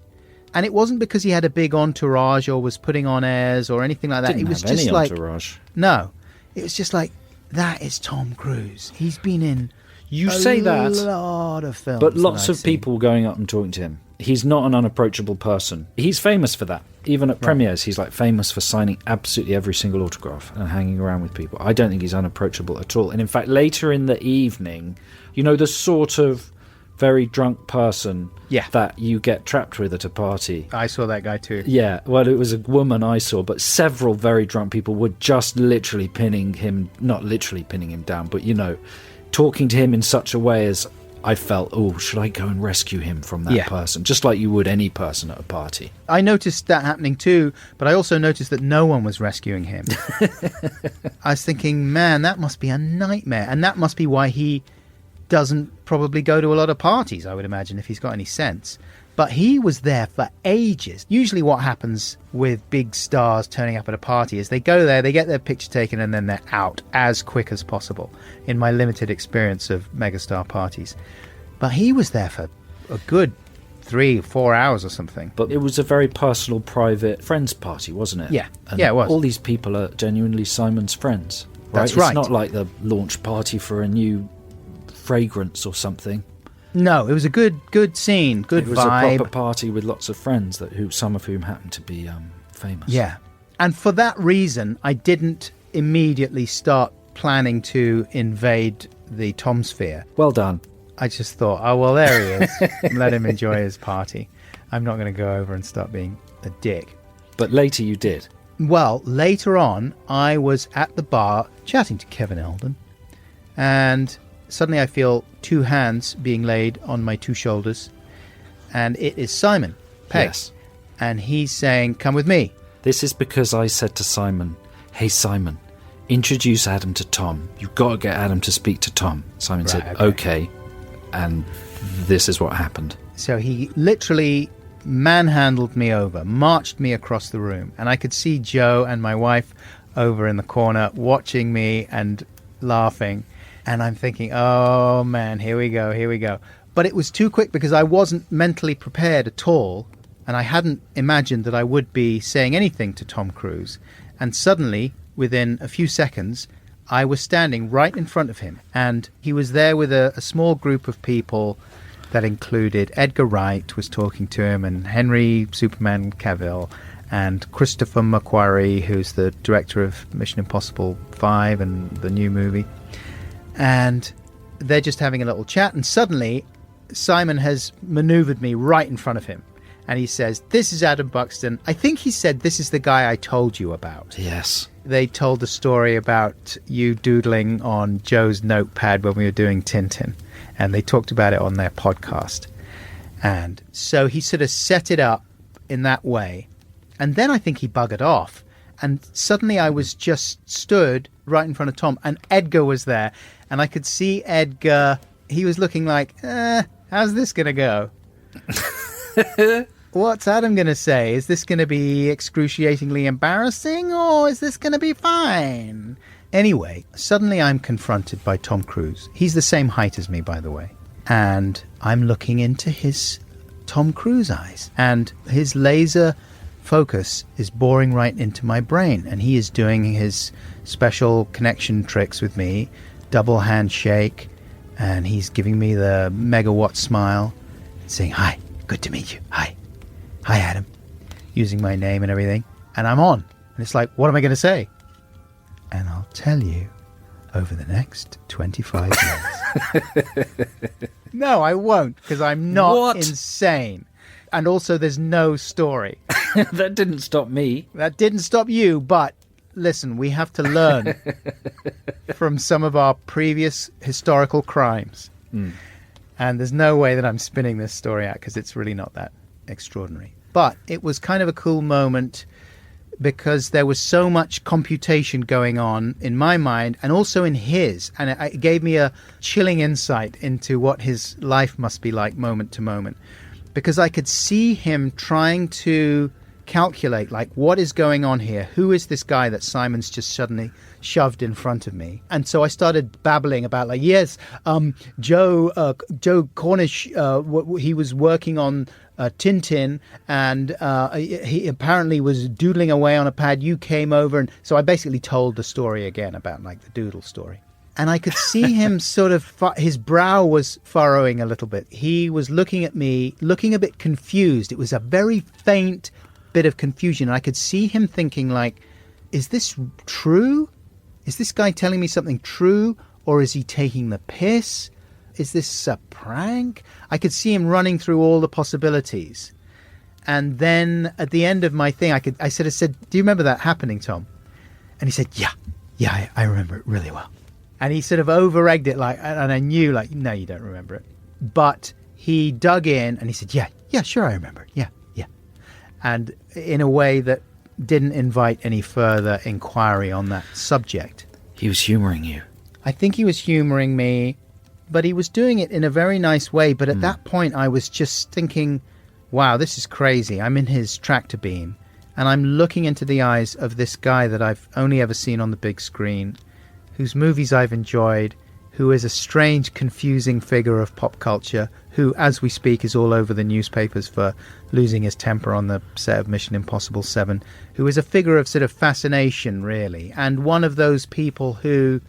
Speaker 1: And it wasn't because he had a big entourage or was putting on airs or anything like that.
Speaker 2: Didn't
Speaker 1: it was
Speaker 2: have
Speaker 1: just
Speaker 2: any
Speaker 1: like
Speaker 2: entourage.
Speaker 1: No. It was just like, that is Tom Cruise. He's been in
Speaker 2: you say that,
Speaker 1: a lot of films.
Speaker 2: But lots of people going up and talking to him. He's not an unapproachable person. He's famous for that. Even at premieres, he's like famous for signing absolutely every single autograph and hanging around with people. I don't think he's unapproachable at all. And in fact, later in the evening, you know, the sort of very drunk person that you get trapped with at a party.
Speaker 1: I saw that guy too.
Speaker 2: Yeah, well, it was a woman I saw, but several very drunk people were just literally pinning him, not literally pinning him down, but, you know, talking to him in such a way as I felt, oh, should I go and rescue him from that person? Just like you would any person at a party.
Speaker 1: I noticed that happening too, but I also noticed that no one was rescuing him. I was thinking, man, that must be a nightmare. And that must be why he doesn't probably go to a lot of parties, I would imagine, if he's got any sense. But he was there for ages. Usually what happens with big stars turning up at a party is they go there, they get their picture taken, and then they're out as quick as possible, in my limited experience of megastar parties. But he was there for a good 3 or 4 hours or something.
Speaker 2: But it was a very personal, private friends party, wasn't it?
Speaker 1: Yeah,
Speaker 2: and
Speaker 1: it was.
Speaker 2: All these people are genuinely Simon's friends. Right?
Speaker 1: That's right.
Speaker 2: It's not like the launch party for a new fragrance or something.
Speaker 1: No, it was a good scene, good vibe.
Speaker 2: It was a proper party with lots of friends, some of whom happened to be famous.
Speaker 1: Yeah, and for that reason, I didn't immediately start planning to invade the Tom Sphere.
Speaker 2: Well done.
Speaker 1: I just thought, oh, well, there he is. Let him enjoy his party. I'm not going to go over and start being a dick.
Speaker 2: But later you did.
Speaker 1: Well, later on, I was at the bar chatting to Kevin Eldon, and suddenly I feel 2 hands being laid on my 2 shoulders, and it is Simon Pegg.
Speaker 2: Yes.
Speaker 1: And he's saying, come with me.
Speaker 2: This is because I said to Simon, hey, Simon, introduce Adam to Tom. You've got to get Adam to speak to Tom. Simon said, okay. And this is what happened.
Speaker 1: So he literally manhandled me over, marched me across the room, and I could see Joe and my wife over in the corner watching me and laughing. And I'm thinking, oh, man, here we go. But it was too quick because I wasn't mentally prepared at all, and I hadn't imagined that I would be saying anything to Tom Cruise. And suddenly, within a few seconds, I was standing right in front of him, and he was there with a small group of people that included Edgar Wright was talking to him, and Henry Superman Cavill, and Christopher McQuarrie, who's the director of Mission Impossible 5 and the new movie. And they're just having a little chat, and suddenly Simon has maneuvered me right in front of him. And he says, this is Adam Buxton. I think he said, this is the guy I told you about.
Speaker 2: Yes.
Speaker 1: They told the story about you doodling on Joe's notepad when we were doing Tintin. And they talked about it on their podcast. And so he sort of set it up in that way. And then I think he buggered off. And suddenly I was just stood right in front of Tom. And Edgar was there. And I could see Edgar. He was looking like, how's this going to go? What's Adam going to say? Is this going to be excruciatingly embarrassing, or is this going to be fine? Anyway, suddenly I'm confronted by Tom Cruise. He's the same height as me, by the way. And I'm looking into his Tom Cruise eyes. And his laser focus is boring right into my brain. And he is doing his special connection tricks with me. Double handshake. And he's giving me the megawatt smile. Saying, hi, good to meet you. Hi, Adam. Using my name and everything. And I'm on. And it's like, what am I going to say? And I'll tell you over the next 25 years. No, I won't, because I'm not insane. And also, there's no story.
Speaker 2: That didn't stop me.
Speaker 1: That didn't stop you, but listen, we have to learn from some of our previous historical crimes. And there's no way that I'm spinning this story out, because it's really not that extraordinary. But it was kind of a cool moment because there was so much computation going on in my mind and also in his. And it gave me a chilling insight into what his life must be like moment to moment. Because I could see him trying to calculate, like, what is going on here? Who is this guy that Simon's just suddenly shoved in front of me? And so I started babbling about, like, yes, Joe Cornish, he was working on Tintin, and he apparently was doodling away on a pad. You came over, and so I basically told the story again about, like, the Doodle story. And I could see him sort of, his brow was furrowing a little bit. He was looking at me, looking a bit confused. It was a very faint bit of confusion. And I could see him thinking, like, is this true? Is this guy telling me something true? Or is he taking the piss? Is this a prank? I could see him running through all the possibilities. And then at the end of my thing, I sort of said, do you remember that happening, Tom? And he said, yeah, I remember it really well. And he sort of over-egged it, like, and I knew, like, no, you don't remember it. But he dug in and he said, yeah, sure, I remember it. Yeah. And in a way that didn't invite any further inquiry on that subject.
Speaker 2: He was humouring you.
Speaker 1: I think he was humouring me, but he was doing it in a very nice way. But at that point, I was just thinking, wow, this is crazy. I'm in his tractor beam, and I'm looking into the eyes of this guy that I've only ever seen on the big screen, whose movies I've enjoyed, who is a strange, confusing figure of pop culture, who, as we speak, is all over the newspapers for losing his temper on the set of Mission Impossible 7, who is a figure of sort of fascination, really, and one of those people who,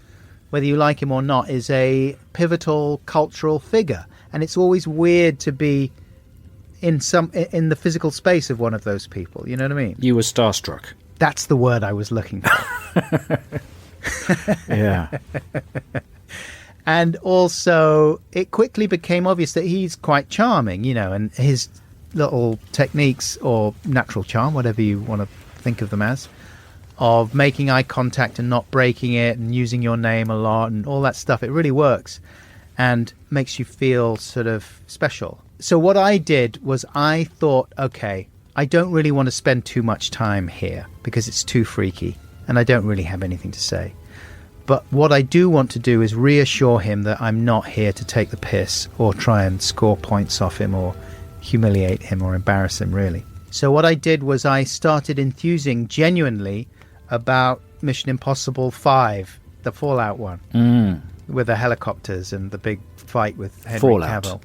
Speaker 1: whether you like him or not, is a pivotal cultural figure. And it's always weird to be in the physical space of one of those people. You know what I mean?
Speaker 2: You were starstruck.
Speaker 1: That's the word I was looking for.
Speaker 2: Yeah.
Speaker 1: And also, it quickly became obvious that he's quite charming, and his little techniques, or natural charm, whatever you want to think of them as, of making eye contact and not breaking it and using your name a lot and all that stuff, it really works and makes you feel sort of special. So what I did was I thought, okay, I don't really want to spend too much time here because it's too freaky and I don't really have anything to say. But what I do want to do is reassure him that I'm not here to take the piss or try and score points off him or humiliate him or embarrass him, really. So what I did was I started enthusing genuinely about Mission Impossible 5, the Fallout one, with the helicopters and the big fight with Henry Cavill.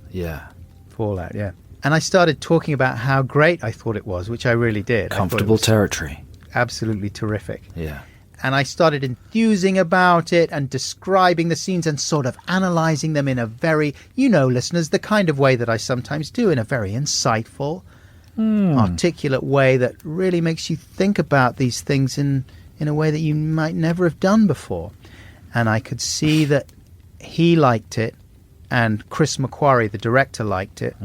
Speaker 1: Fallout, yeah. And I started talking about how great I thought it was, which I really did.
Speaker 2: Comfortable territory.
Speaker 1: Absolutely terrific.
Speaker 2: Yeah.
Speaker 1: And I started enthusing about it and describing the scenes and sort of analysing them in a very, listeners, the kind of way that I sometimes do, in a very insightful, articulate way that really makes you think about these things in a way that you might never have done before. And I could see that he liked it and Chris McQuarrie, the director, liked it.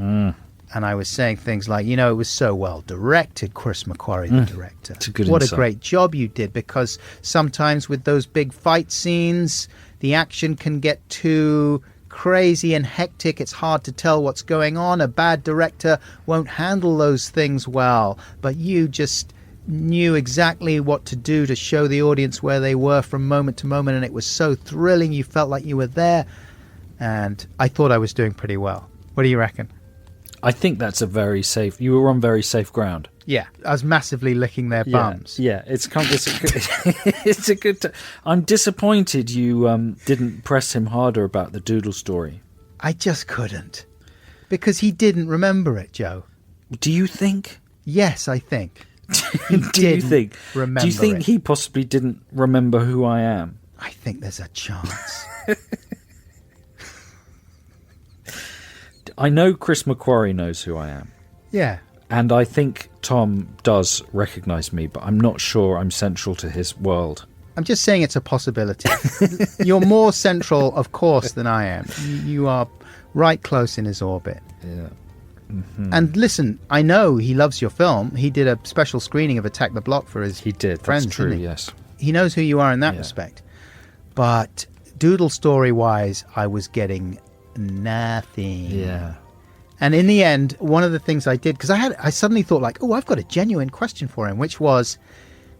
Speaker 1: And I was saying things like, it was so well directed, Chris McQuarrie, the director.
Speaker 2: It's a good
Speaker 1: What
Speaker 2: insight.
Speaker 1: a great job you did, because sometimes with those big fight scenes, the action can get too crazy and hectic. It's hard to tell what's going on. A bad director won't handle those things well, but you just knew exactly what to do to show the audience where they were from moment to moment, and it was so thrilling. You felt like you were there, and I thought I was doing pretty well. What do you reckon?
Speaker 2: I think that's you were on very safe ground.
Speaker 1: Yeah, I was massively licking their bums.
Speaker 2: Yeah, it's a good. I'm disappointed you didn't press him harder about the Doodle story.
Speaker 1: I just couldn't, because he didn't remember it, Joe.
Speaker 2: Do you think?
Speaker 1: Yes, I think.
Speaker 2: Do you think?
Speaker 1: Remember
Speaker 2: Do you think
Speaker 1: it.
Speaker 2: he possibly didn't remember who I am?
Speaker 1: I think there's a chance.
Speaker 2: I know Chris McQuarrie knows who I am.
Speaker 1: Yeah.
Speaker 2: And I think Tom does recognise me, but I'm not sure I'm central to his world.
Speaker 1: I'm just saying it's a possibility. You're more central, of course, than I am. You are right close in his orbit.
Speaker 2: Yeah. Mm-hmm.
Speaker 1: And listen, I know he loves your film. He did a special screening of Attack the Block for his friends.
Speaker 2: That's true,
Speaker 1: didn't he?
Speaker 2: yes.
Speaker 1: He knows who you are in that respect. But Doodle story-wise, I was getting nothing.
Speaker 2: Yeah.
Speaker 1: And in the end, one of the things I did, because I suddenly thought like, I've got a genuine question for him, which was,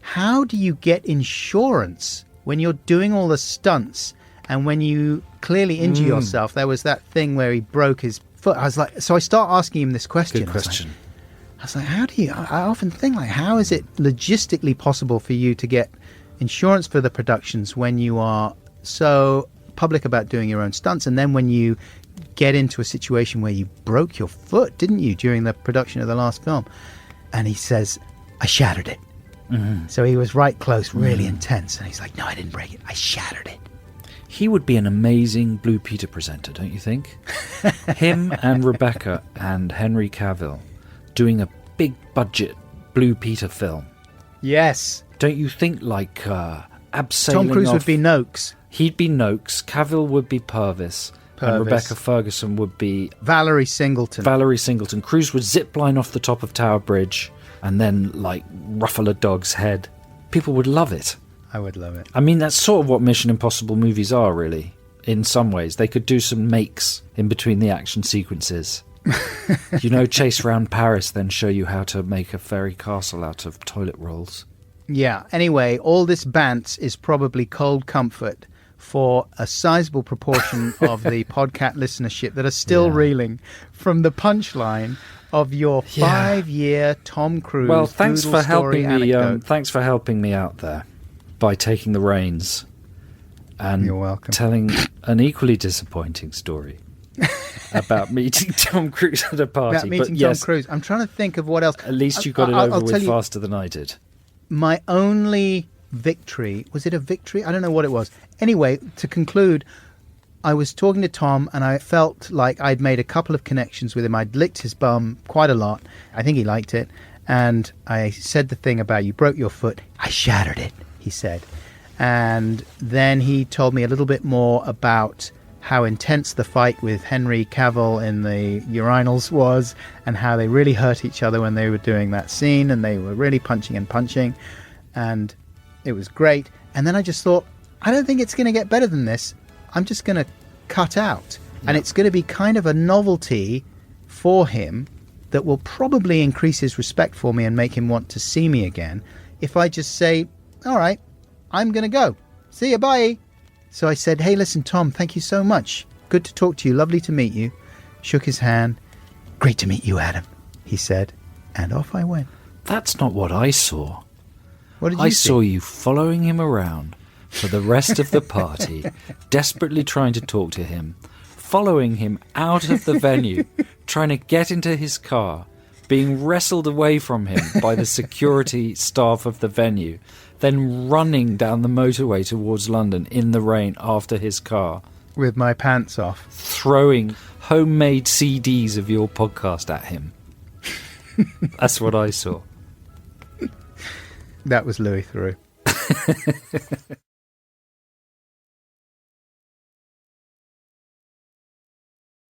Speaker 1: how do you get insurance when you're doing all the stunts and when you clearly injure yourself? There was that thing where he broke his foot. I was like, so I start asking him this question.
Speaker 2: Good question.
Speaker 1: I was like, how do you, I often think like, how is it logistically possible for you to get insurance for the productions when you are so public about doing your own stunts, and then when you get into a situation where you broke your foot, didn't you, during the production of the last film? And he says, I shattered it. Mm-hmm. So he was right close, really intense, and he's like, no, I didn't break it, I shattered it.
Speaker 2: He would be an amazing Blue Peter presenter, don't you think? Him and Rebecca and Henry Cavill doing a big budget Blue Peter film.
Speaker 1: Yes.
Speaker 2: Don't you think, like abseiling
Speaker 1: Tom Cruise
Speaker 2: off,
Speaker 1: would be Noakes.
Speaker 2: He'd be Noakes, Cavill would be Purvis, and Rebecca Ferguson would be
Speaker 1: Valerie Singleton.
Speaker 2: Cruise would zip line off the top of Tower Bridge and then, like, ruffle a dog's head. People would love it.
Speaker 1: I would love it.
Speaker 2: I mean, that's sort of what Mission Impossible movies are, really, in some ways. They could do some makes in between the action sequences. Chase around Paris, then show you how to make a fairy castle out of toilet rolls.
Speaker 1: Yeah, anyway, all this bants is probably cold comfort for a sizable proportion of the podcast listenership that are still reeling from the punchline of your 5-year Tom Cruise.
Speaker 2: Well, thanks
Speaker 1: Doodle
Speaker 2: for helping me.
Speaker 1: anecdote.
Speaker 2: Thanks for helping me out there by taking the reins and
Speaker 1: You're welcome.
Speaker 2: telling an equally disappointing story about meeting Tom Cruise at a party.
Speaker 1: About meeting Tom Cruise. I'm trying to think of what else.
Speaker 2: At least you got it over with faster than I did.
Speaker 1: My only victory, was it a victory? I don't know what it was. Anyway, to conclude, I was talking to Tom and I felt like I'd made a couple of connections with him. I'd licked his bum quite a lot. I think he liked it. And I said the thing about you broke your foot. I shattered it, he said. And then he told me a little bit more about how intense the fight with Henry Cavill in the urinals was, and how they really hurt each other when they were doing that scene, and they were really punching, and it was great. And then I just thought, I don't think it's going to get better than this. I'm just going to cut out. And it's going to be kind of a novelty for him that will probably increase his respect for me and make him want to see me again if I just say, all right, I'm going to go. See you, bye. So I said, hey, listen, Tom, thank you so much. Good to talk to you. Lovely to meet you. Shook his hand. Great to meet you, Adam, he said. And off I went.
Speaker 2: That's not what I saw.
Speaker 1: What did you see?
Speaker 2: I saw you following him around for the rest of the party, desperately trying to talk to him, following him out of the venue, trying to get into his car, being wrestled away from him by the security staff of the venue, then running down the motorway towards London in the rain after his car.
Speaker 1: With my pants off.
Speaker 2: Throwing homemade CDs of your podcast at him. That's what I saw.
Speaker 1: That was Louis Theroux.